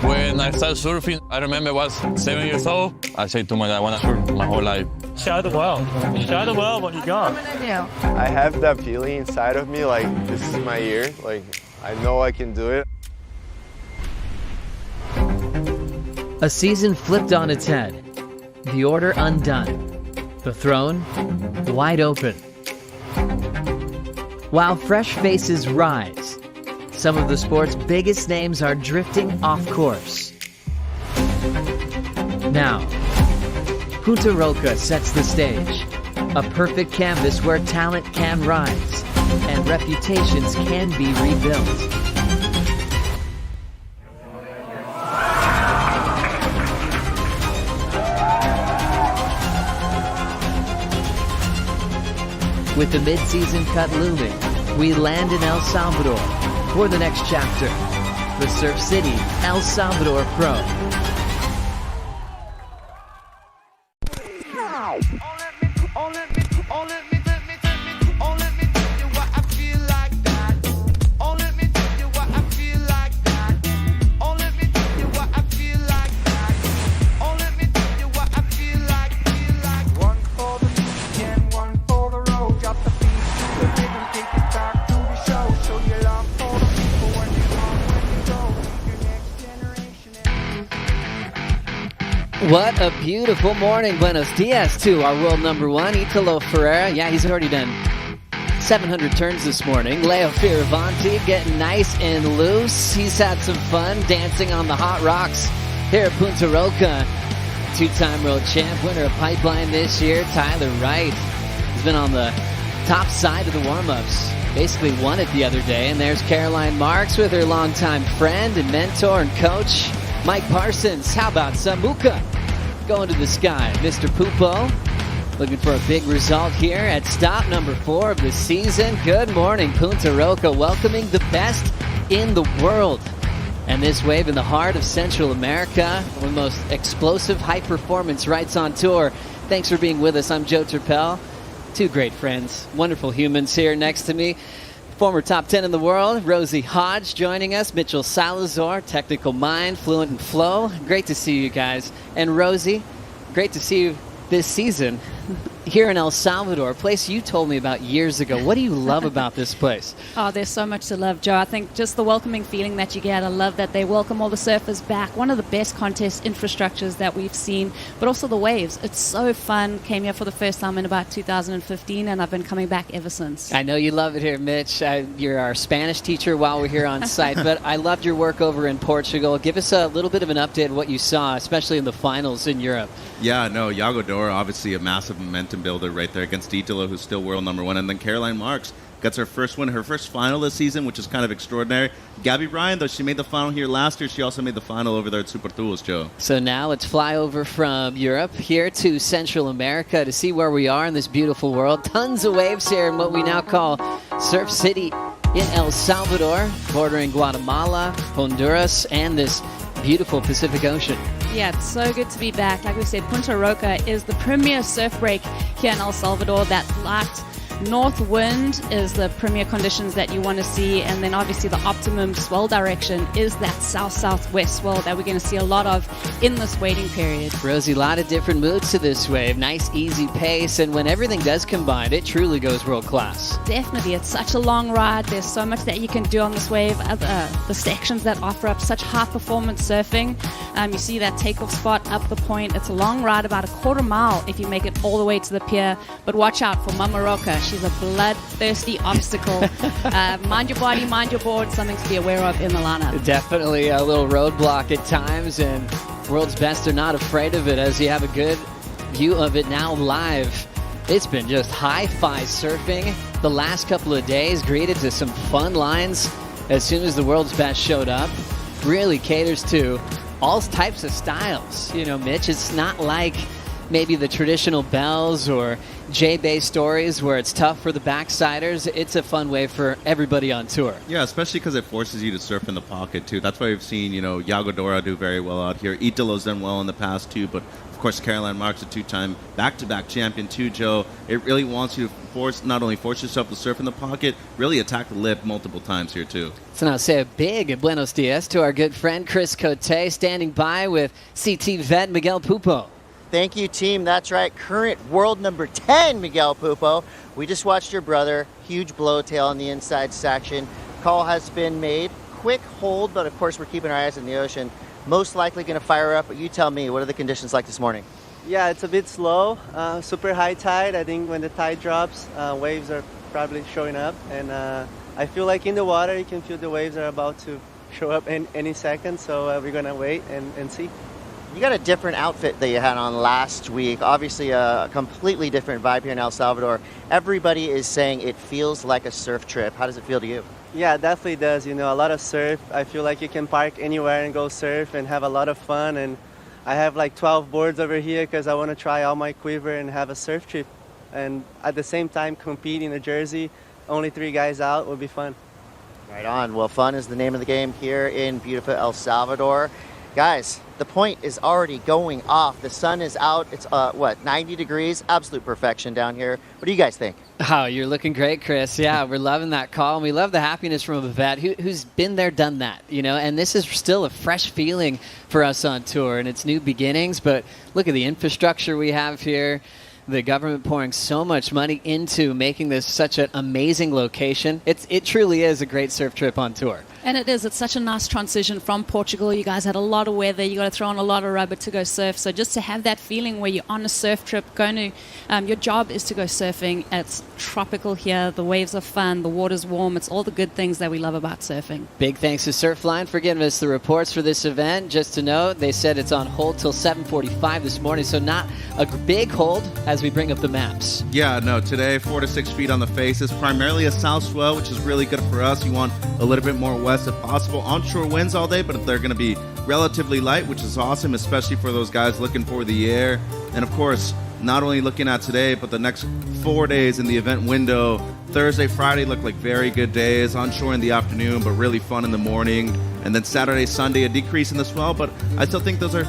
When I started surfing, I remember I was 7 years old. I said to my dad, I want to surf my whole life. Show the world. Show the world what you got. I have that feeling inside of me, like this is my year. Like I know I can do it. A season flipped on its head. The order undone. The throne wide open. While fresh faces rise, some of the sport's biggest names are drifting off course. Now, Punta Roca sets the stage. A perfect canvas where talent can rise and reputations can be rebuilt. With the mid-season cut looming, we land in El Salvador for the next chapter, the Surf City El Salvador Pro. What a beautiful morning. Buenos dias to our world number one, Italo Ferreira. Yeah, he's already done 700 turns this morning. Leo Fioravanti getting nice and loose. He's had some fun dancing on the hot rocks here at Punta Roca. Two-time world champ, winner of Pipeline this year, Tyler Wright. He's been on the top side of the warm-ups. Basically won it the other day. And there's Caroline Marks with her longtime friend and mentor and coach, Mike Parsons. How about Samuka? Going to the sky. Mr. Pupo looking for a big result here at stop number 4 of the season. Good morning, Punta Roca, welcoming the best in the world. And this wave in the heart of Central America, one of the most explosive high-performance rides on tour. Thanks for being with us. I'm Joe Turpel. Two great friends, wonderful humans here next to me. Former top 10 in the world, Rosie Hodge joining us. Mitchell Salazar, technical mind, fluent in flow. Great to see you guys. And Rosie, great to see you this season here in El Salvador, a place you told me about years ago. What do you love about this place? Oh, there's so much to love, Joe. I think just the welcoming feeling that you get. I love that they welcome all the surfers back. One of the best contest infrastructures that we've seen, but also the waves. It's so fun. Came here for the first time in about 2015, and I've been coming back ever since. I know you love it here, Mitch. You're our Spanish teacher while we're here on site, but I loved your work over in Portugal. Give us a little bit of an update of what you saw, especially in the finals in Europe. Yeah, no, Yago Dora, obviously a massive momentum builder right there against Italo, who's still world number one. And then Caroline Marks gets her first win, her first final this season, which is kind of extraordinary. Gabby Bryan, though, she made the final here last year. She also made the final over there at Super Tools, Joe. So now let's fly over from Europe here to Central America to see where we are in this beautiful world. Tons of waves here in what we now call Surf City in El Salvador, bordering Guatemala, Honduras, and this beautiful Pacific Ocean. Yeah, it's so good to be back. Like we said, Punta Roca is the premier surf break here in El Salvador. That light north wind is the premier conditions that you want to see, and then obviously the optimum swell direction is that south-southwest swell that we're going to see a lot of in this waiting period. Rosie, a lot of different moods to this wave. Nice, easy pace, and when everything does combine, it truly goes world-class. Definitely. It's such a long ride. There's so much that you can do on this wave. The sections that offer up such high-performance surfing. You see that takeoff spot up the point. It's a long ride, about a quarter mile if you make it all the way to the pier. But watch out for Mama Roca. She's a bloodthirsty obstacle. Mind your body, mind your board. Something to be aware of in the lineup. Definitely a little roadblock at times, and world's best are not afraid of it as you have a good view of it now live. It's been just hi-fi surfing the last couple of days, greeted to some fun lines as soon as the world's best showed up. Really caters to all types of styles. You know, Mitch, it's not like maybe the traditional bells or J-Bay stories where it's tough for the backsiders. It's a fun way for everybody on tour. Yeah, especially because it forces you to surf in the pocket, too. That's why we've seen, Yago Dora do very well out here. Italo's done well in the past, too, but of course, Caroline Marks, a two-time back-to-back champion, too, Joe. It really wants you to not only force yourself to surf in the pocket, really attack the lip multiple times here, too. So now say a big buenos dias to our good friend Chris Cote, standing by with CT vet Miguel Pupo. Thank you, team. That's right. Current world number 10, Miguel Pupo. We just watched your brother. Huge blowtail on the inside section. Call has been made. Quick hold, but of course we're keeping our eyes in the ocean. Most likely going to fire up, but you tell me, what are the conditions like this morning? Yeah, it's a bit slow. Super high tide. I think when the tide drops, waves are probably showing up. And I feel like in the water, you can feel the waves are about to show up any second. So we're going to wait and see. You got a different outfit that you had on last week. Obviously a completely different vibe here in El Salvador. Everybody is saying it feels like a surf trip. How does it feel to you? Yeah, it definitely does. A lot of surf. I feel like you can park anywhere and go surf and have a lot of fun. And I have like 12 boards over here because I want to try all my quiver and have a surf trip. And at the same time, compete in a jersey. Only 3 guys out would be fun. Right on. Well, fun is the name of the game here in beautiful El Salvador. Guys, the point is already going off. The sun is out. It's, 90 degrees? Absolute perfection down here. What do you guys think? Oh, you're looking great, Chris. Yeah, we're loving that call. And we love the happiness from a vet who's been there, done that, and this is still a fresh feeling for us on tour, and it's new beginnings. But look at the infrastructure we have here. The government pouring so much money into making this such an amazing location. It truly is a great surf trip on tour. And it is. It's such a nice transition from Portugal. You guys had a lot of weather. You got to throw on a lot of rubber to go surf. So just to have that feeling where you're on a surf trip, your job is to go surfing. It's tropical here. The waves are fun. The water's warm. It's all the good things that we love about surfing. Big thanks to Surfline for giving us the reports for this event. Just to note, they said it's on hold till 7:45 this morning. So not a big hold as we bring up the maps. Yeah, no, today 4 to 6 feet on the face is primarily a south swell, which is really good for us. You want a little bit more west if possible. Onshore winds all day, but they're going to be relatively light, which is awesome, especially for those guys looking for the air. And of course, not only looking at today, but the next 4 days in the event window. Thursday, Friday look like very good days. Onshore in the afternoon, but really fun in the morning. And then Saturday, Sunday, a decrease in the swell, but I still think those are,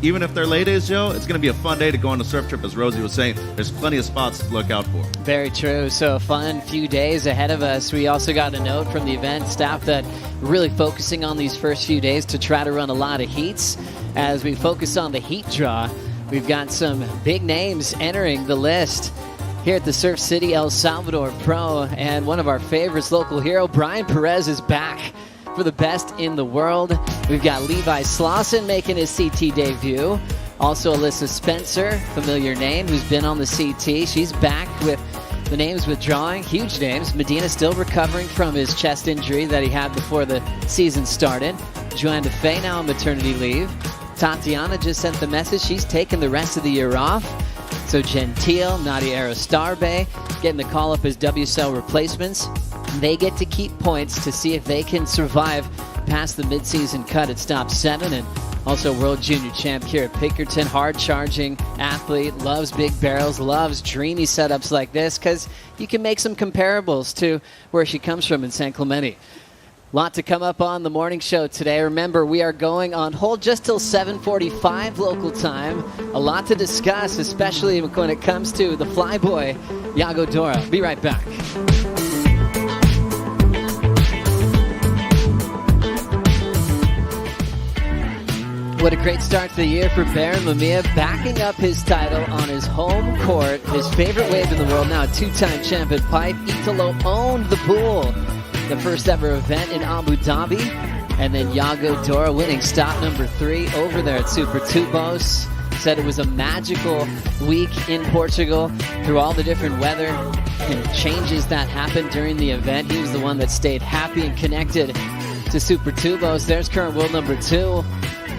even if they're late days, Joe, it's going to be a fun day to go on a surf trip, as Rosie was saying. There's plenty of spots to look out for. Very true. So a fun few days ahead of us. We also got a note from the event staff that we're really focusing on these first few days to try to run a lot of heats. As we focus on the heat draw, we've got some big names entering the list here at the Surf City El Salvador Pro. And one of our favorites, local hero, Brian Perez, is back for the best in the world. We've got Levi Slauson making his CT debut. Also Alyssa Spencer, familiar name, who's been on the CT. She's back with the names withdrawing, huge names. Medina still recovering from his chest injury that he had before the season started. Joanna Fay now on maternity leave. Tatiana just sent the message she's taking the rest of the year off. So Gentile, Nadia Aristarbe getting the call up as WSL replacements. They get to keep points to see if they can survive past the midseason cut at stop 7. And also world junior champ here at Pinkerton, hard-charging athlete, loves big barrels, loves dreamy setups like this because you can make some comparables to where she comes from in San Clemente. Lot to come up on the morning show today. Remember, we are going on hold just till 7:45 local time. A lot to discuss, especially when it comes to the flyboy, Yago Dora. Be right back. What a great start to the year for Baron Mamiya, backing up his title on his home court. His favorite wave in the world, now a two-time champ at Pipe. Italo owned the pool. The first ever event in Abu Dhabi. And then Yago Dora winning stop number 3 over there at Super Tubos. Said it was a magical week in Portugal through all the different weather and changes that happened during the event. He was the one that stayed happy and connected to Super Tubos. There's current world number 2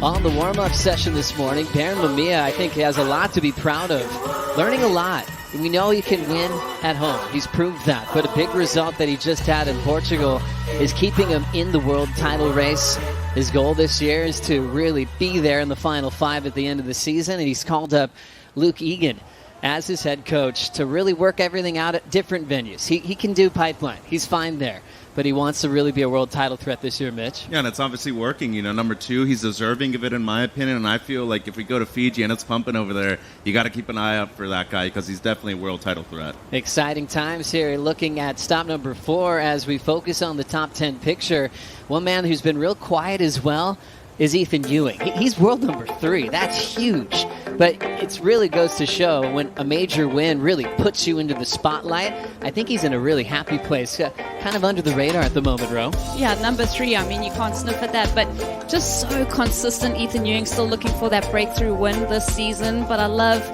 on the warm-up session this morning. Baron Mamiya, I think, has a lot to be proud of. Learning a lot. We know he can win at home. He's proved that. But a big result that he just had in Portugal is keeping him in the world title race. His goal this year is to really be there in the final 5 at the end of the season. And he's called up Luke Egan as his head coach to really work everything out at different venues. He can do Pipeline. He's fine there. But he wants to really be a world title threat this year, Mitch. Yeah, and it's obviously working. You know, number 2, he's deserving of it, in my opinion. And I feel like if we go to Fiji and it's pumping over there, you got to keep an eye out for that guy because he's definitely a world title threat. Exciting times here looking at stop number 4 as we focus on the top 10 picture. One man who's been real quiet as well is Ethan Ewing. He's world number 3. That's huge. But it really goes to show when a major win really puts you into the spotlight. I think he's in a really happy place, kind of under the radar at the moment, Ro. Yeah, number 3, I mean, you can't sniff at that, but just so consistent. Ethan Ewing still looking for that breakthrough win this season, but I love,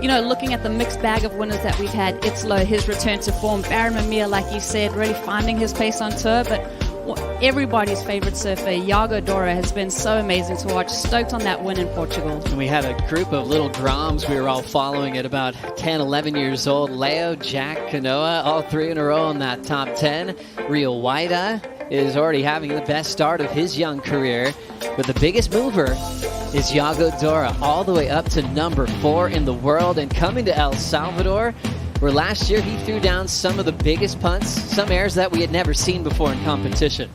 you know, looking at the mixed bag of winners that we've had. Itzlo, his return to form. Baron Mamiya, like you said, really finding his pace on tour, but everybody's favorite surfer, Yago Dora, has been so amazing to watch. Stoked on that win in Portugal. And we had a group of little Groms we were all following at about 10, 11 years old. Leo, Jack, Kanoa, all 3 in a row in that top 10. Rio Waida is already having the best start of his young career. But the biggest mover is Yago Dora, all the way up to number 4 in the world and coming to El Salvador, where last year he threw down some of the biggest punts, some airs that we had never seen before in competition.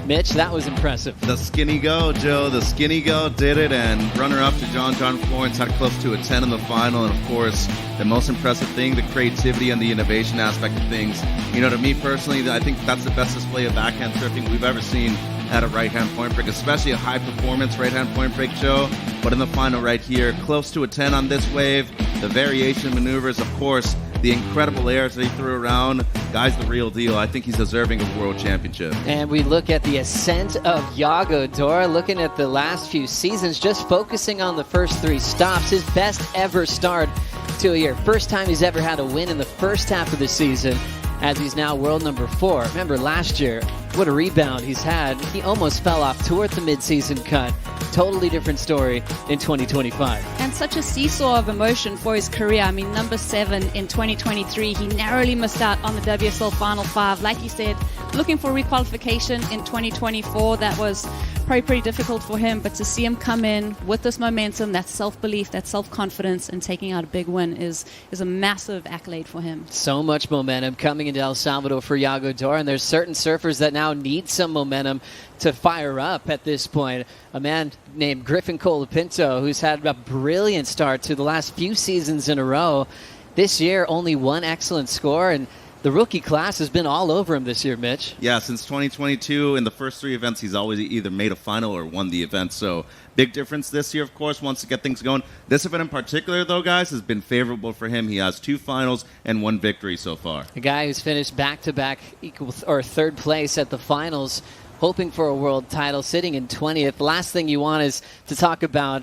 Mitch, that was impressive. The skinny go, Joe. The skinny go did it, and runner-up to John Florence had close to a 10 in the final. And, of course, the most impressive thing, the creativity and the innovation aspect of things. You know, to me personally, I think that's the best display of backhand surfing we've ever seen at a right-hand point break, especially a high-performance right-hand point break show. But in the final right here, close to a 10 on this wave. The variation maneuvers, of course, the incredible airs that he threw around. Guy's the real deal. I think he's deserving of world championship. And we look at the ascent of Yago Dora, looking at the last few seasons, just focusing on the first 3 stops. His best ever start to a year. First time he's ever had a win in the first half of the season, as he's now world number 4. Remember last year, what a rebound he's had. He almost fell off tour at the mid-season cut. Totally different story in 2025. And such a seesaw of emotion for his career. I mean, number 7 in 2023. He narrowly missed out on the WSL Final 5. Like you said, looking for requalification in 2024. That was probably pretty difficult for him. But to see him come in with this momentum, that self-belief, that self-confidence, and taking out a big win is a massive accolade for him. So much momentum coming into El Salvador for Yago Dora. And there's certain surfers that now need some momentum to fire up at this point. A man named Griffin Colapinto, who's had a brilliant start to the last few seasons in a row. This year, only 1 excellent score, and the rookie class has been all over him this year, Mitch. Yeah, since 2022, in the first 3 events, he's always either made a final or won the event. So big difference this year, of course, wants to get things going. This event in particular, though, guys, has been favorable for him. He has 2 finals and 1 victory so far. A guy who's finished back-to-back equal or 3rd place at the finals, hoping for a world title, sitting in 20th. The last thing you want is to talk about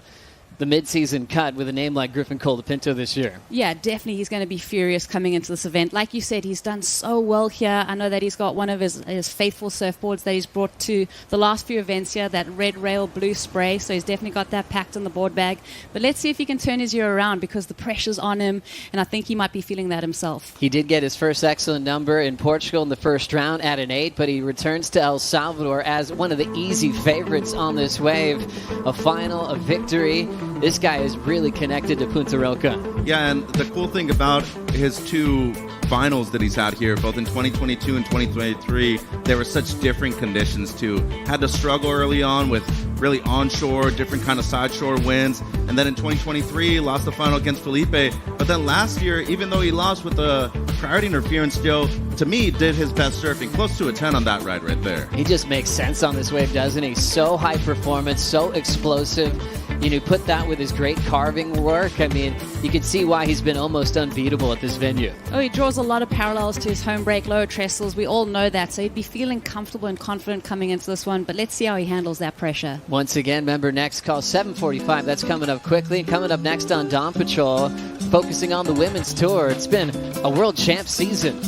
the mid-season cut with a name like Griffin Colapinto this year. Yeah, definitely he's going to be furious coming into this event. Like you said, he's done so well here. I know that he's got one of his faithful surfboards that he's brought to the last few events here, that red rail blue spray, so he's definitely got that packed in the board bag. But let's see if he can turn his year around, because the pressure's on him, and I think he might be feeling that himself. He did get his first excellent number in Portugal in the first round at an 8, but he returns to El Salvador as one of the easy favorites on this wave. A final, a victory. This guy is really connected to Punta Roca. Yeah, and the cool thing about his 2 finals that he's had here, both in 2022 and 2023, there were such different conditions too. Had to struggle early on with really onshore, different kind of side shore wins. And then in 2023, lost the final against Filipe. But then last year, even though he lost with the priority interference, Joe, to me, did his best surfing. Close to a 10 on that ride right there. He just makes sense on this wave, doesn't he? So high performance, so explosive. You know, put that with his great carving work. I mean, you can see why he's been almost unbeatable at this venue. Oh, he draws a lot of parallels to his home break, lower trestles. We all know that. So he'd be feeling comfortable and confident coming into this one. But let's see how he handles that pressure. Once again, remember, next call 7:45. That's coming up quickly. Coming up next on Dawn Patrol, focusing on the women's tour. It's been a world champ season.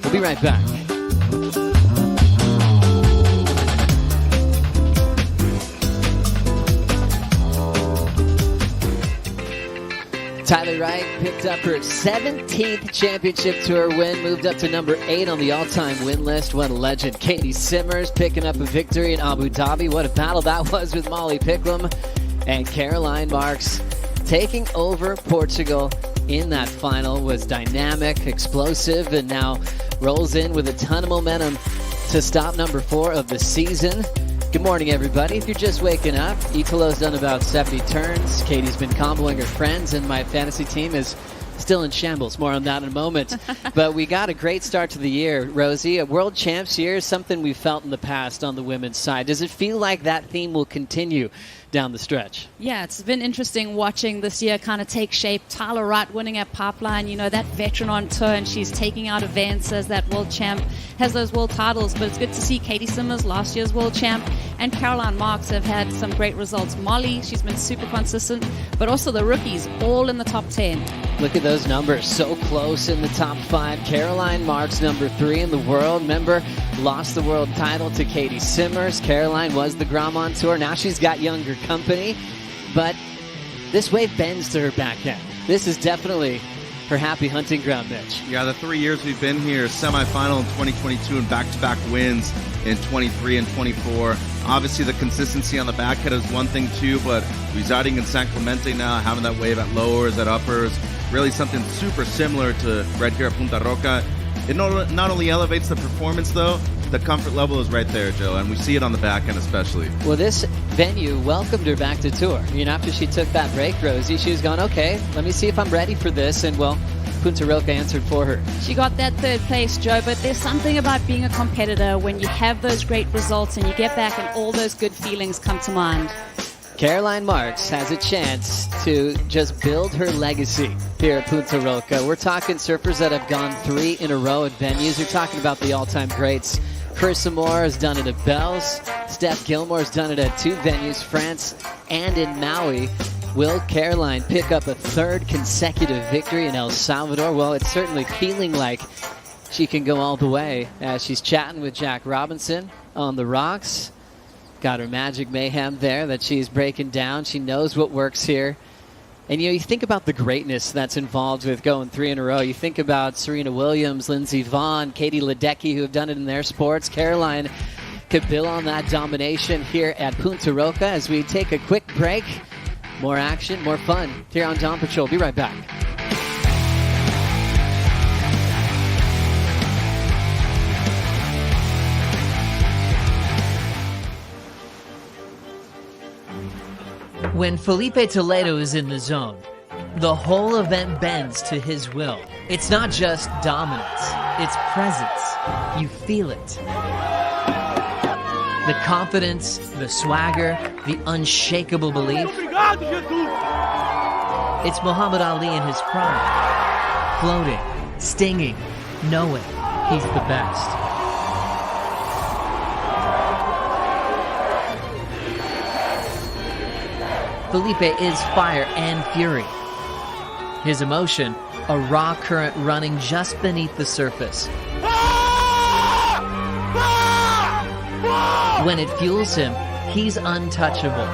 We'll be right back. Tyler Wright picked up her 17th championship tour win, moved up to number 8 on the all-time win list. What a legend. Katie Simmers picking up a victory in Abu Dhabi. What a battle that was with Molly Picklum. And Caroline Marks taking over Portugal in that final was dynamic, explosive, and now rolls in with a ton of momentum to stop number 4 of the season. Good morning, everybody. If you're just waking up, Italo's done about 70 turns. Katie's been comboing her friends, and my fantasy team is still in shambles. More on that in a moment. But we got a great start to the year, Rosie. A world champs year is something we've felt in the past on the women's side. Does it feel like that theme will continue down the stretch? Yeah, it's been interesting watching this year kind of take shape. Tyler Wright winning at Pipeline, that veteran on tour, and she's taking out events as that world champ, has those world titles. But it's good to see Katie Simmers, last year's world champ, and Caroline Marks have had some great results. Molly, she's been super consistent, but also the rookies, all in the top 10. Look at those numbers, so close in the top 5. Caroline Marks, number 3 in the world. Remember, lost the world title to Katie Simmers. Caroline was the Grand on tour. Now she's got younger company, but this wave bends to her back now. This is definitely her happy hunting ground, Mitch. Yeah, the 3 years we've been here, semifinal in 2022 and back-to-back wins in 23 and 24. Obviously, the consistency on the backhead is one thing too, but residing in San Clemente now, having that wave at lowers, at uppers, really something super similar to right here at Punta Roca. It not only elevates the performance, though, the comfort level is right there, Joe, and we see it on the back end especially. Well, this venue welcomed her back to tour. After she took that break, Rosie, she was going, okay, let me see if I'm ready for this, and well, Punta Roca answered for her. She got that 3rd place, Joe, but there's something about being a competitor when you have those great results and you get back and all those good feelings come to mind. Caroline Marks has a chance to just build her legacy here at Punta Roca. We're talking surfers that have gone 3 in a row at venues. You're talking about the all-time greats. Chris Moore has done it at Bells. Steph Gilmore has done it at 2 venues, France and in Maui. Will Caroline pick up a 3rd consecutive victory in El Salvador? Well, it's certainly feeling like she can go all the way as she's chatting with Jack Robinson on the rocks. Got her magic mayhem there that she's breaking down. She knows what works here. And, you think about the greatness that's involved with going 3 in a row. You think about Serena Williams, Lindsey Vonn, Katie Ledecky, who have done it in their sports. Caroline could build on that domination here at Punta Roca as we take a quick break. More action, more fun here on Dawn Patrol. Be right back. When Filipe Toledo is in the zone, the whole event bends to his will. It's not just dominance, it's presence. You feel it. The confidence, the swagger, the unshakable belief. It's Muhammad Ali in his prime. Floating, stinging, knowing he's the best. Filipe is fire and fury. His emotion, a raw current running just beneath the surface. When it fuels him, he's untouchable.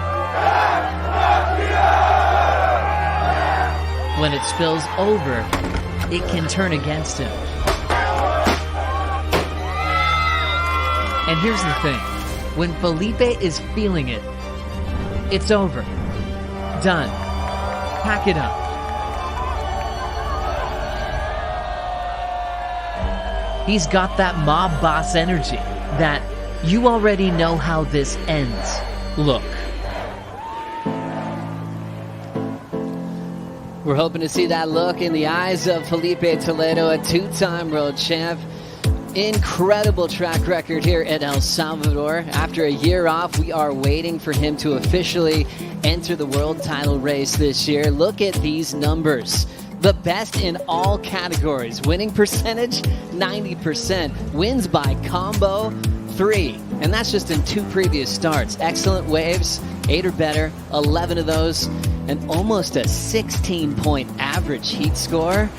When it spills over, it can turn against him. And here's the thing. When Filipe is feeling it, it's over. Done. Pack it up. He's got that mob boss energy, that you already know how this ends look. We're hoping to see that look in the eyes of Filipe Toledo, a 2-time world champ. Incredible track record here at El Salvador. After a year off, we are waiting for him to officially enter the world title race this year. Look at these numbers. The best in all categories. Winning percentage, 90%. Wins by combo, 3. And that's just in 2 previous starts. Excellent waves, 8 or better, 11 of those, and almost a 16-point average heat score.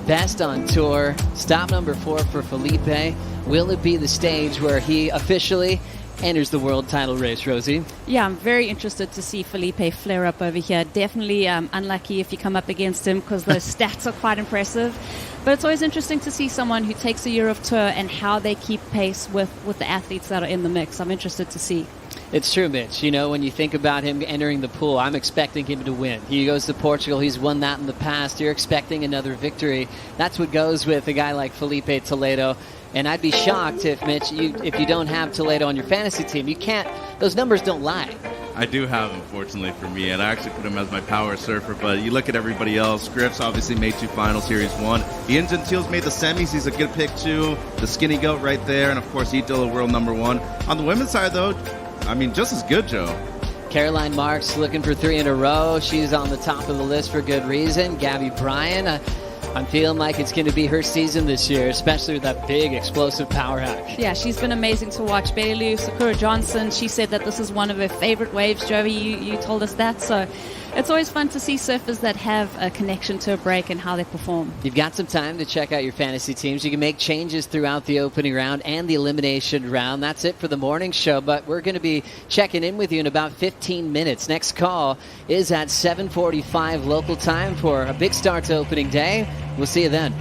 Best on tour. Stop number 4 for Filipe. Will it be the stage where he officially enters the world title race, Rosie? Yeah, I'm very interested to see Filipe flare up over here. Definitely unlucky if you come up against him because those stats are quite impressive. But it's always interesting to see someone who takes a year of tour and how they keep pace with the athletes that are in the mix. I'm interested to see. It's true, Mitch. You know, when you think about him entering the pool, I'm expecting him to win. He goes to Portugal. He's won that in the past. You're expecting another victory. That's what goes with a guy like Filipe Toledo. And I'd be shocked if, Mitch, if you don't have Toledo on your fantasy team. You can't. Those numbers don't lie. I do have him, fortunately for me, and I actually put him as my power surfer, but you look at everybody else. Griff's obviously made 2 finals here. He's won. Ian Gentile's made the semis. He's a good pick, too. The skinny goat right there, and, of course, Italo, world number 1. On the women's side, though, I mean, just as good, Joe. Caroline Marks looking for 3 in a row. She's on the top of the list for good reason. Gabby Bryan, I'm feeling like it's going to be her season this year, especially with that big, explosive power hack. Yeah, she's been amazing to watch. Betty Lou, Sakura Johnson, she said that this is one of her favorite waves. Joey, you told us that. So it's always fun to see surfers that have a connection to a break and how they perform. You've got some time to check out your fantasy teams. You can make changes throughout the opening round and the elimination round. That's it for the morning show, but we're going to be checking in with you in about 15 minutes. Next call is at 7:45 local time for a big start to opening day. We'll see you then.